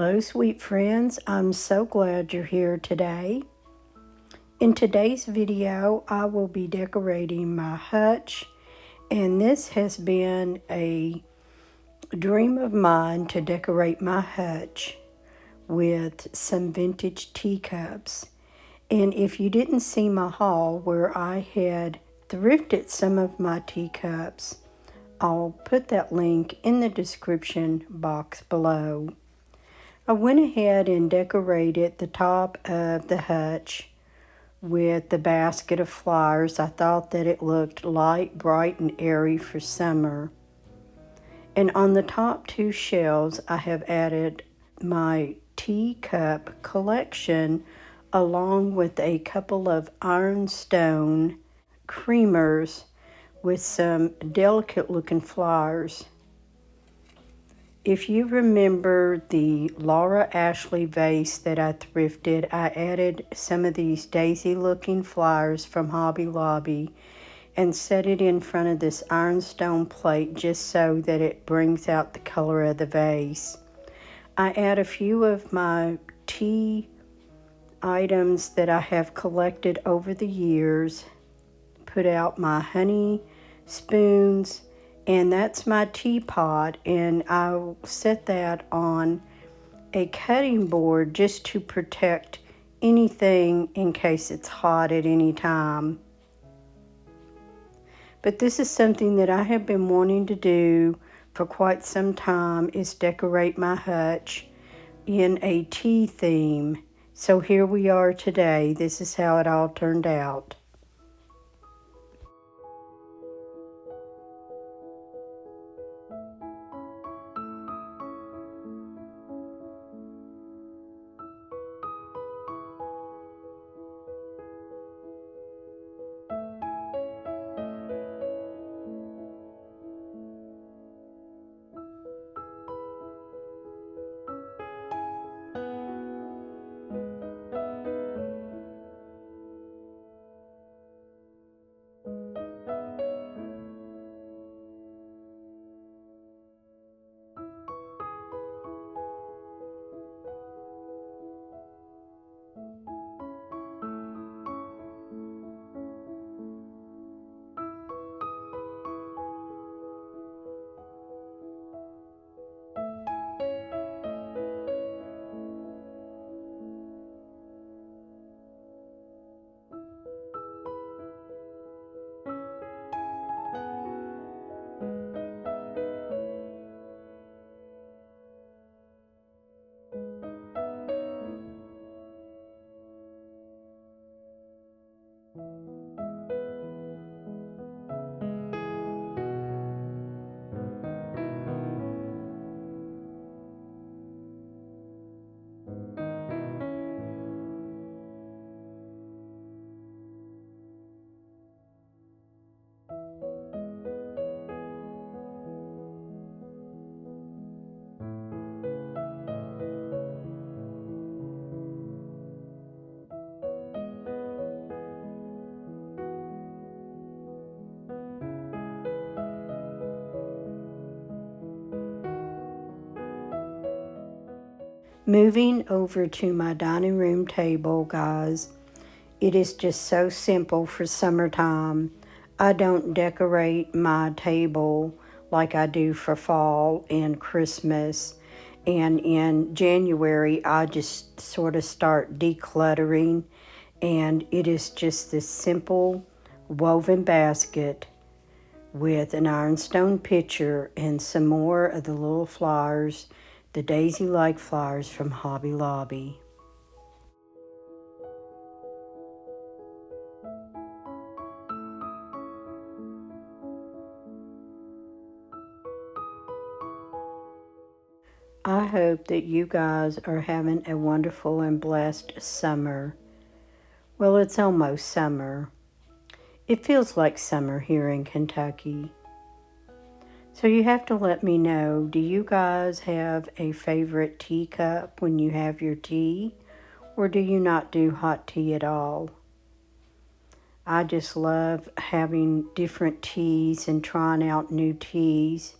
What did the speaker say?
Hello, sweet friends. I'm so glad you're here today. In today's video, I will be decorating my hutch, and this has been a dream of mine to decorate my hutch with some vintage teacups. And if you didn't see my haul where I had thrifted some of my teacups, I'll put that link in the description box below. I went ahead and decorated the top of the hutch with the basket of flowers. I thought that it looked light, bright, and airy for summer. And on the top two shelves, I have added my teacup collection along with a couple of Ironstone creamers with some delicate looking flowers. If you remember the Laura Ashley vase that I thrifted, I added some of these daisy looking flowers from Hobby Lobby and set it in front of this ironstone plate just so that it brings out the color of the vase. I add a few of my tea items that I have collected over the years, put out my honey spoons, and that's my teapot, and I'll set that on a cutting board just to protect anything in case it's hot at any time. But this is something that I have been wanting to do for quite some time, is decorate my hutch in a tea theme. So here we are today. This is how it all turned out. Moving over to my dining room table, guys, it is just so simple for summertime. I don't decorate my table like I do for fall and Christmas. And in January, I just sort of start decluttering. And it is just this simple woven basket with an ironstone pitcher and some more of the little flowers, the daisy-like flowers from Hobby Lobby. I hope that you guys are having a wonderful and blessed summer. Well, it's almost summer. It feels like summer here in Kentucky. So you have to let me know, do you guys have a favorite teacup when you have your tea? Or do you not do hot tea at all? I just love having different teas and trying out new teas.